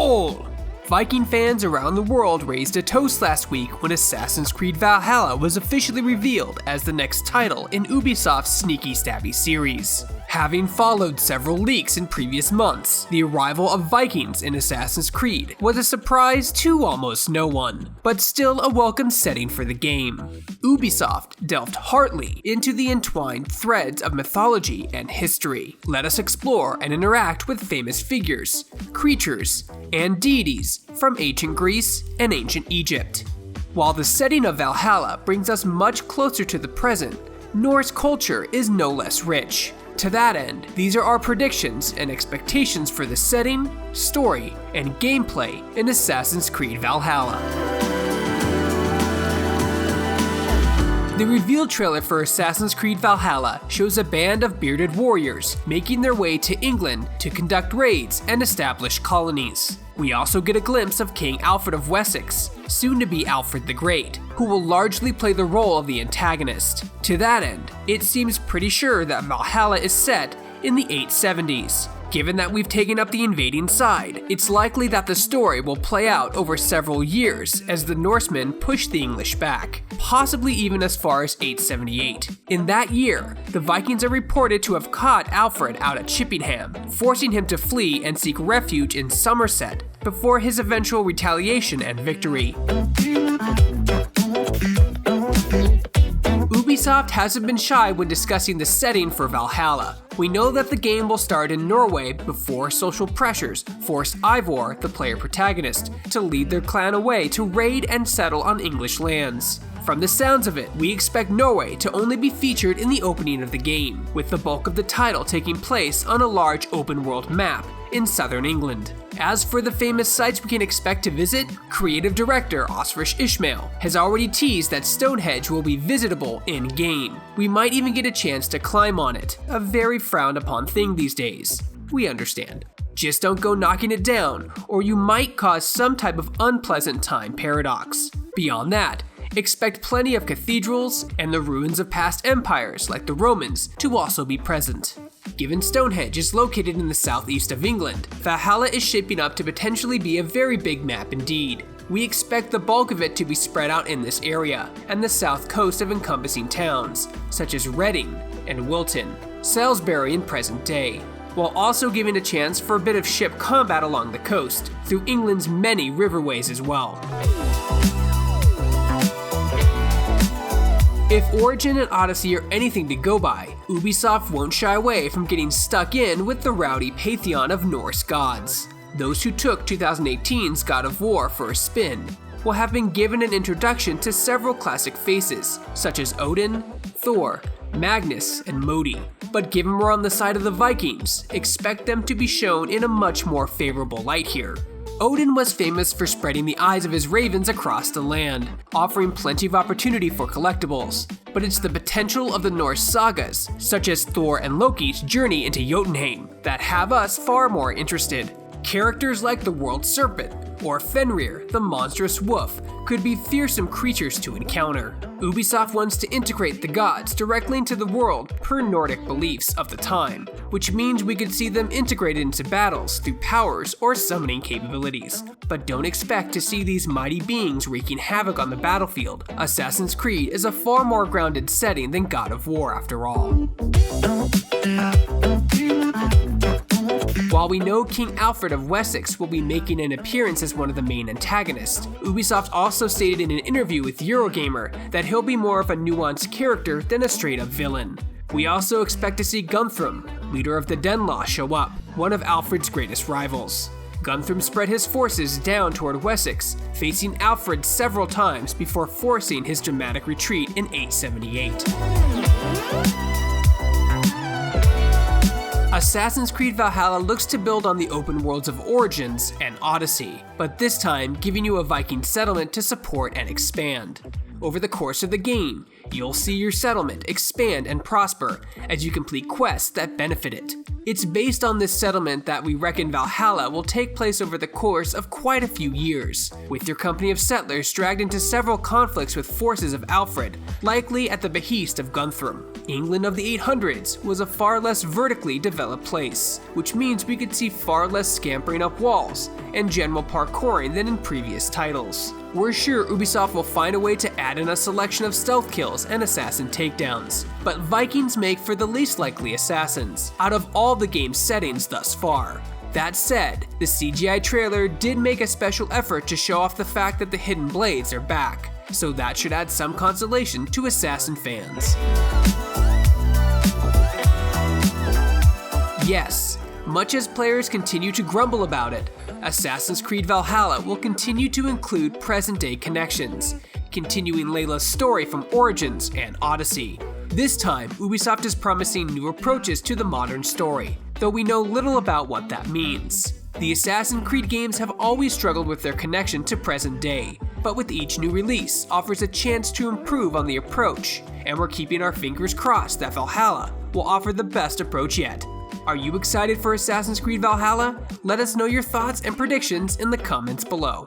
Skoll! Viking fans around the world raised a toast last week when Assassin's Creed Valhalla was officially revealed as the next title in Ubisoft's sneaky stabby series. Having followed several leaks in previous months, the arrival of Vikings in Assassin's Creed was a surprise to almost no one, but still a welcome setting for the game. Ubisoft delved heartily into the entwined threads of mythology and history. Let us explore and interact with famous figures, creatures, and deities from ancient Greece and ancient Egypt. While the setting of Valhalla brings us much closer to the present, Norse culture is no less rich. To that end, these are our predictions and expectations for the setting, story, and gameplay in Assassin's Creed Valhalla. The reveal trailer for Assassin's Creed Valhalla shows a band of bearded warriors making their way to England to conduct raids and establish colonies. We also get a glimpse of King Alfred of Wessex, soon to be Alfred the Great, who will largely play the role of the antagonist. To that end, it seems pretty sure that Valhalla is set in the 870s. Given that we've taken up the invading side, it's likely that the story will play out over several years as the Norsemen push the English back, possibly even as far as 878. In that year, the Vikings are reported to have caught Alfred out at Chippenham, forcing him to flee and seek refuge in Somerset before his eventual retaliation and victory. Ubisoft hasn't been shy when discussing the setting for Valhalla. We know that the game will start in Norway before social pressures force Ivor, the player protagonist, to lead their clan away to raid and settle on English lands. From the sounds of it, we expect Norway to only be featured in the opening of the game, with the bulk of the title taking place on a large open-world map in southern England. As for the famous sites we can expect to visit, creative director Osrish Ishmael has already teased that Stonehenge will be visitable in-game. We might even get a chance to climb on it, a very frowned upon thing these days. We understand. Just don't go knocking it down, or you might cause some type of unpleasant time paradox. Beyond that, expect plenty of cathedrals and the ruins of past empires like the Romans to also be present. Given Stonehenge is located in the southeast of England, Valhalla is shaping up to potentially be a very big map indeed. We expect the bulk of it to be spread out in this area, and the south coast of encompassing towns, such as Reading and Wilton, Salisbury in present day, while also giving a chance for a bit of ship combat along the coast, through England's many riverways as well. If Origin and Odyssey are anything to go by, Ubisoft won't shy away from getting stuck in with the rowdy pantheon of Norse gods. Those who took 2018's God of War for a spin will have been given an introduction to several classic faces, such as Odin, Thor, Magnus, and Modi. But given we're on the side of the Vikings, expect them to be shown in a much more favorable light here. Odin was famous for spreading the eyes of his ravens across the land, offering plenty of opportunity for collectibles. But it's the potential of the Norse sagas, such as Thor and Loki's journey into Jotunheim, that have us far more interested. Characters like the World Serpent, or Fenrir, the monstrous wolf, could be fearsome creatures to encounter. Ubisoft wants to integrate the gods directly into the world per Nordic beliefs of the time, which means we could see them integrated into battles through powers or summoning capabilities. But don't expect to see these mighty beings wreaking havoc on the battlefield. Assassin's Creed is a far more grounded setting than God of War after all. While we know King Alfred of Wessex will be making an appearance as one of the main antagonists, Ubisoft also stated in an interview with Eurogamer that he'll be more of a nuanced character than a straight-up villain. We also expect to see Guthrum, leader of the Denlaw, show up, one of Alfred's greatest rivals. Guthrum spread his forces down toward Wessex, facing Alfred several times before forcing his dramatic retreat in 878. Assassin's Creed Valhalla looks to build on the open worlds of Origins and Odyssey, but this time giving you a Viking settlement to support and expand. Over the course of the game, You'll see your settlement expand and prosper as you complete quests that benefit it. It's based on this settlement that we reckon Valhalla will take place over the course of quite a few years, with your company of settlers dragged into several conflicts with forces of Alfred, likely at the behest of Guthrum. England of the 800s was a far less vertically developed place, which means we could see far less scampering up walls and general parkouring than in previous titles. We're sure Ubisoft will find a way to add in a selection of stealth kills and assassin takedowns, but Vikings make for the least likely assassins out of all the game's settings thus far. That said, the CGI trailer did make a special effort to show off the fact that the hidden blades are back, so that should add some consolation to assassin fans. Yes, much as players continue to grumble about it, Assassin's Creed Valhalla will continue to include present-day connections, continuing Layla's story from Origins and Odyssey. This time, Ubisoft is promising new approaches to the modern story, though we know little about what that means. The Assassin's Creed games have always struggled with their connection to present day, but with each new release offers a chance to improve on the approach, and we're keeping our fingers crossed that Valhalla will offer the best approach yet. Are you excited for Assassin's Creed Valhalla? Let us know your thoughts and predictions in the comments below.